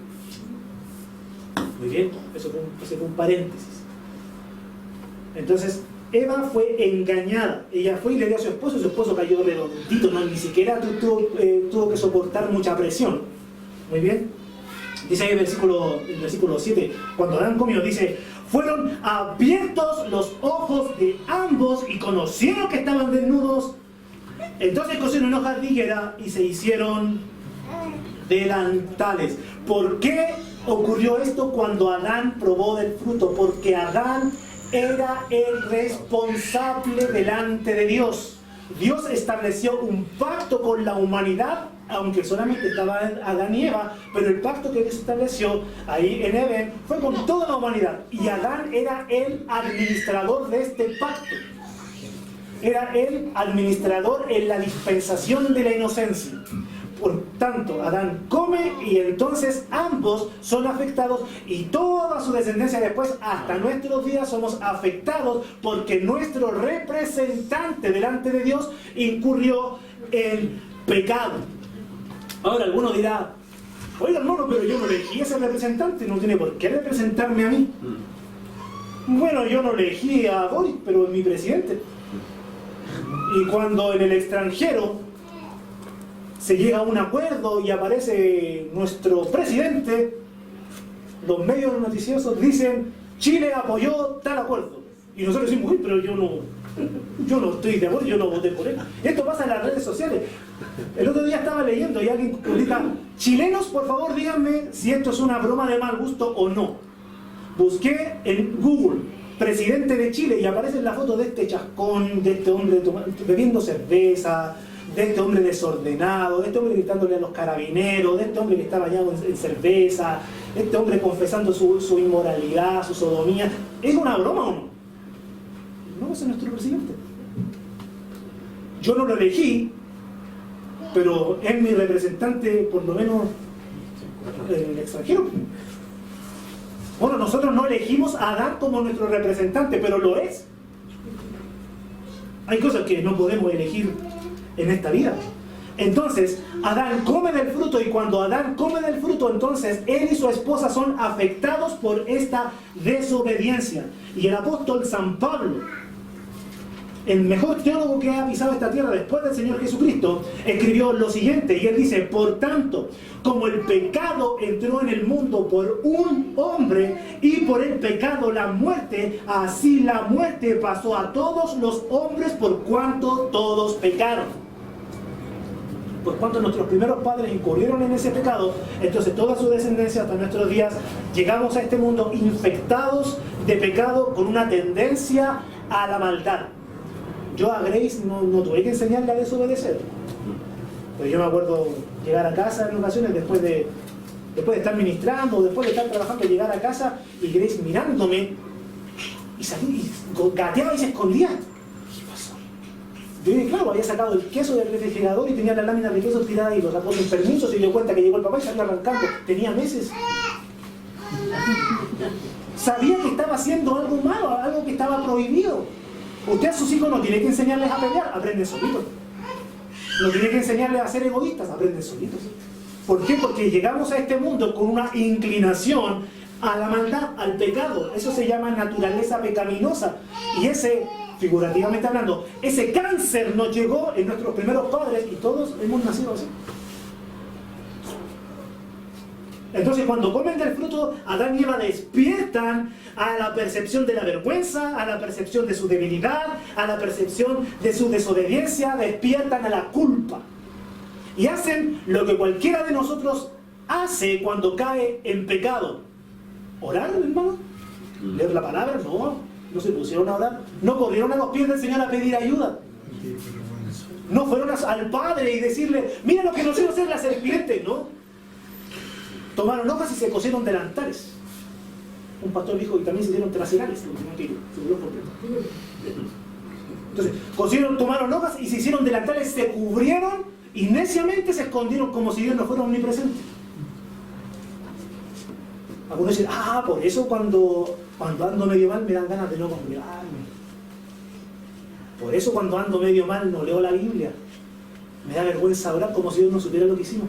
Muy bien, eso fue un paréntesis. Entonces, Eva fue engañada. Ella fue y le dio a su esposo cayó redondito, ¿no? Ni siquiera tuvo que soportar mucha presión. Muy bien. Dice ahí el versículo 7, cuando Adán comió, dice, fueron abiertos los ojos de ambos y conocieron que estaban desnudos. Entonces cosieron una hoja de higuera y se hicieron delantales. ¿Por qué ocurrió esto cuando Adán probó del fruto? Porque Adán era el responsable delante de Dios. Dios estableció un pacto con la humanidad, aunque solamente estaban Adán y Eva, pero el pacto que Dios estableció ahí en Edén fue con toda la humanidad. Y Adán era el administrador de este pacto. Era el administrador en la dispensación de la inocencia. Por tanto, Adán come y entonces ambos son afectados y toda su descendencia después, hasta nuestros días, somos afectados porque nuestro representante delante de Dios incurrió en pecado. Ahora, alguno dirá, oiga hermano, pero yo no elegí a ese representante, no tiene por qué representarme a mí. Bueno, yo no elegí a Boris, pero es mi presidente. Y cuando en el extranjero se llega a un acuerdo y aparece nuestro presidente, los medios noticiosos dicen, Chile apoyó tal acuerdo. Y nosotros decimos, uy, pero yo no estoy de acuerdo, yo no voté por él. Esto pasa en las redes sociales. El otro día estaba leyendo y alguien publica, chilenos, por favor, díganme si esto es una broma de mal gusto o no. Busqué en Google, presidente de Chile, y aparece la foto de este chascón, de este hombre bebiendo cerveza, de este hombre desordenado, de este hombre gritándole a los carabineros, de este hombre que está bañado en cerveza, de este hombre confesando su inmoralidad, su sodomía. ¿Es una broma o no? No, ese es nuestro presidente. Yo no lo elegí, pero es mi representante, por lo menos en el extranjero. Bueno, nosotros no elegimos a Adán como nuestro representante, pero lo es. Hay cosas que no podemos elegir en esta vida. Entonces, Adán come del fruto, y cuando Adán come del fruto, entonces él y su esposa son afectados por esta desobediencia. Y el apóstol San Pablo, el mejor teólogo que ha pisado esta tierra después del Señor Jesucristo, escribió lo siguiente, y él dice, por tanto, como el pecado entró en el mundo por un hombre, y por el pecado la muerte, así la muerte pasó a todos los hombres por cuanto todos pecaron. Por cuanto nuestros primeros padres incurrieron en ese pecado, entonces toda su descendencia hasta nuestros días, llegamos a este mundo infectados de pecado, con una tendencia a la maldad. Yo a Grace no tuve que enseñarle a desobedecer. Pero yo me acuerdo llegar a casa en ocasiones después de estar ministrando, después de estar trabajando, llegar a casa y Grace mirándome y salía y gateaba y se escondía. ¿Qué pasó? Yo dije, claro, había sacado el queso del refrigerador y tenía las láminas de queso tiradas y lo sacó sin permiso, se dio cuenta que llegó el papá y salió arrancando. Tenía meses. Sabía que estaba haciendo algo malo, algo que estaba prohibido. Usted a sus hijos no tiene que enseñarles a pelear, aprenden solitos. No tiene que enseñarles a ser egoístas, aprenden solitos. ¿Por qué? Porque llegamos a este mundo con una inclinación a la maldad, al pecado. Eso se llama naturaleza pecaminosa. Y ese, figurativamente hablando, ese cáncer nos llegó en nuestros primeros padres y todos hemos nacido así. Entonces, cuando comen del fruto, Adán y Eva despiertan a la percepción de la vergüenza, a la percepción de su debilidad, a la percepción de su desobediencia, despiertan a la culpa. Y hacen lo que cualquiera de nosotros hace cuando cae en pecado. ¿Orar, hermano? ¿Leer la palabra? No se pusieron a orar. No corrieron a los pies del Señor a pedir ayuda. No fueron al Padre y decirle, mira lo que nos hizo hacer la serpiente, ¿no? Tomaron hojas y se cosieron delantales. Un pastor dijo, y también se hicieron traserales, lo que no quiero, se volvió completo. Entonces, tomaron hojas y se hicieron delantales, se cubrieron y neciamente se escondieron como si Dios no fuera omnipresente. Algunos dicen, por eso cuando ando medio mal me dan ganas de no congregarme. Por eso cuando ando medio mal no leo la Biblia. Me da vergüenza orar como si Dios no supiera lo que hicimos.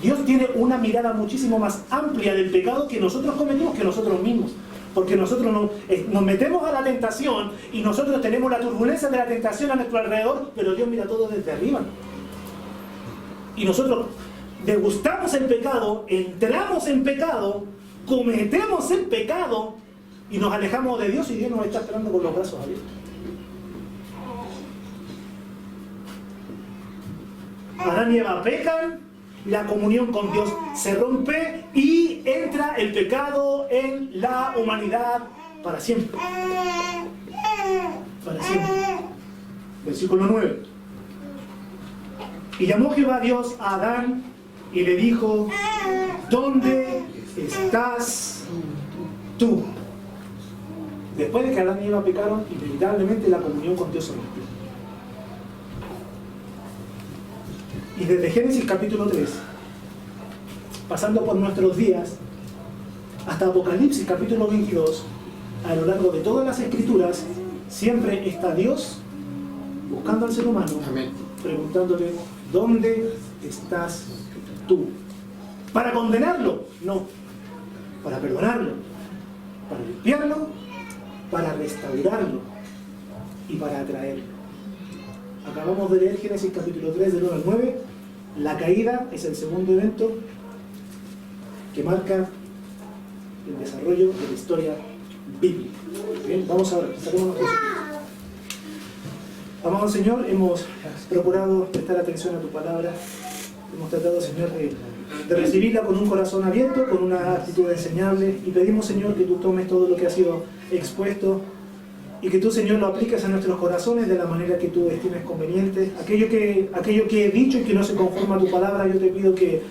Dios tiene una mirada muchísimo más amplia del pecado que nosotros cometimos que nosotros mismos. Porque nosotros nos metemos a la tentación y nosotros tenemos la turbulencia de la tentación a nuestro alrededor, pero Dios mira todo desde arriba. Y nosotros degustamos el pecado, entramos en pecado, cometemos el pecado y nos alejamos de Dios y Dios nos está esperando con los brazos abiertos. Adán y Eva pecan, la comunión con Dios se rompe y entra el pecado en la humanidad para siempre. Para siempre. Versículo 9. Y llamó Jehová Dios a Adán y le dijo, ¿dónde estás tú? Después de que Adán y Eva pecaron, inevitablemente la comunión con Dios se rompió. Y desde Génesis capítulo 3, pasando por nuestros días, hasta Apocalipsis capítulo 22, a lo largo de todas las escrituras, siempre está Dios buscando al ser humano, amén, preguntándole, ¿dónde estás tú? ¿Para condenarlo? No. Para perdonarlo, para limpiarlo, para restaurarlo y para atraerlo. Acabamos de leer Génesis capítulo 3, del 1 al 9. La caída es el segundo evento que marca el desarrollo de la historia bíblica. Bien, vamos a ver, saquémonos eso. Amado Señor, hemos procurado prestar atención a tu palabra. Hemos tratado, Señor, de recibirla con un corazón abierto, con una actitud enseñable. Y pedimos, Señor, que tú tomes todo lo que ha sido expuesto y que tú, Señor, lo apliques a nuestros corazones de la manera que tú estimes conveniente. Aquello que he dicho y que no se conforma a tu palabra, yo te pido que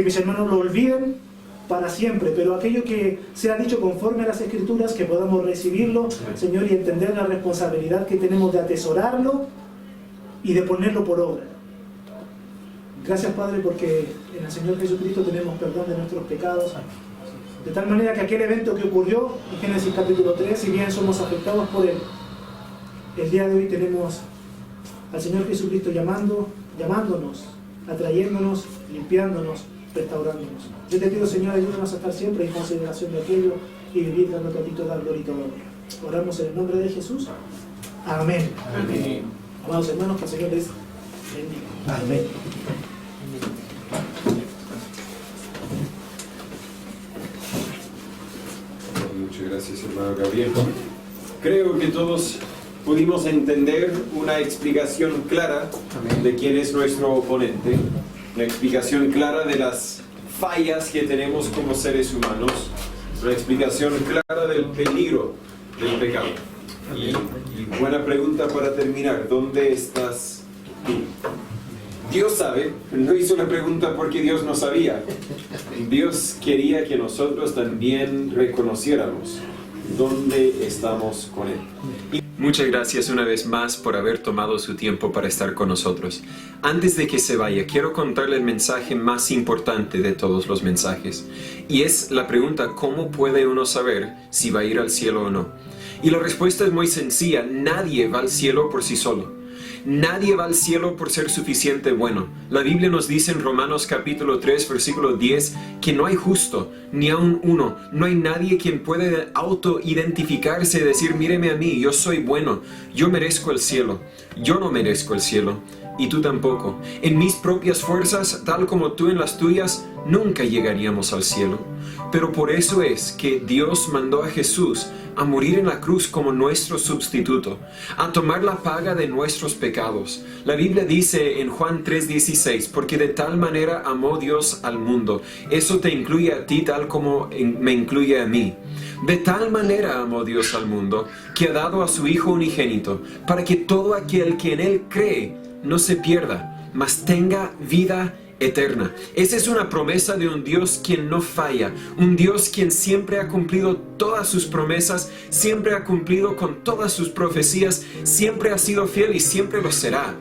mis hermanos lo olviden para siempre, pero aquello que se ha dicho conforme a las Escrituras, que podamos recibirlo, Señor, y entender la responsabilidad que tenemos de atesorarlo y de ponerlo por obra. Gracias, Padre, porque en el Señor Jesucristo tenemos perdón de nuestros pecados. De tal manera que aquel evento que ocurrió en Génesis capítulo 3, si bien somos afectados por él, el día de hoy tenemos al Señor Jesucristo llamándonos, atrayéndonos, limpiándonos, restaurándonos. Yo te pido, Señor, ayúdanos a estar siempre en consideración de aquello y vivir dándote a ti toda gloria y toda honra. Oramos en el nombre de Jesús. Amén. Amén. Amados hermanos, que el Señor les bendiga. Amén. Muchas gracias, hermano Gabriel. Creo que todos pudimos entender una explicación clara de quién es nuestro oponente, una explicación clara de las fallas que tenemos como seres humanos, una explicación clara del peligro del pecado. Y buena pregunta para terminar, ¿dónde estás tú? Dios sabe, no hizo la pregunta porque Dios no sabía. Dios quería que nosotros también reconociéramos dónde estamos con Él. Y muchas gracias una vez más por haber tomado su tiempo para estar con nosotros. Antes de que se vaya, quiero contarle el mensaje más importante de todos los mensajes. Y es la pregunta, ¿cómo puede uno saber si va a ir al cielo o no? Y la respuesta es muy sencilla, nadie va al cielo por sí solo. Nadie va al cielo por ser suficiente bueno. La Biblia nos dice en Romanos capítulo 3, versículo 10, que no hay justo, ni aun uno. No hay nadie quien puede autoidentificarse y decir, míreme a mí, yo soy bueno, yo merezco el cielo. Yo no merezco el cielo, y tú tampoco. En mis propias fuerzas, tal como tú en las tuyas, nunca llegaríamos al cielo. Pero por eso es que Dios mandó a Jesús a morir en la cruz como nuestro sustituto, a tomar la paga de nuestros pecados. La Biblia dice en Juan 3:16, porque de tal manera amó Dios al mundo. Eso te incluye a ti tal como me incluye a mí. De tal manera amó Dios al mundo, que ha dado a su Hijo unigénito, para que todo aquel que en Él cree no se pierda, mas tenga vida eterna. Esa es una promesa de un Dios quien no falla, un Dios quien siempre ha cumplido todas sus promesas, siempre ha cumplido con todas sus profecías, siempre ha sido fiel y siempre lo será.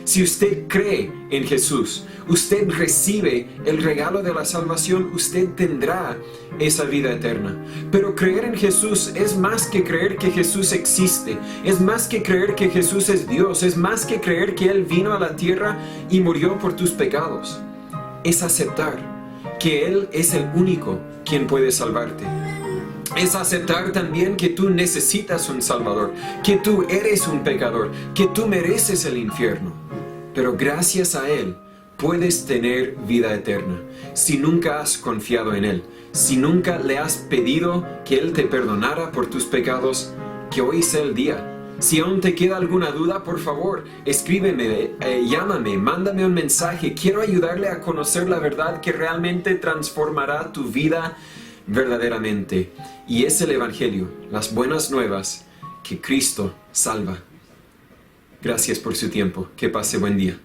Si usted cree en Jesús, usted recibe el regalo de la salvación, usted tendrá esa vida eterna. Pero creer en Jesús es más que creer que Jesús existe, es más que creer que Jesús es Dios, es más que creer que Él vino a la tierra y murió por tus pecados. Es aceptar que Él es el único quien puede salvarte. Es aceptar también que tú necesitas un Salvador, que tú eres un pecador, que tú mereces el infierno. Pero gracias a Él puedes tener vida eterna. Si nunca has confiado en Él, si nunca le has pedido que Él te perdonara por tus pecados, que hoy sea el día. Si aún te queda alguna duda, por favor, escríbeme, llámame, mándame un mensaje. Quiero ayudarle a conocer la verdad que realmente transformará tu vida verdaderamente. Y es el Evangelio, las buenas nuevas, que Cristo salva. Gracias por su tiempo. Que pase buen día.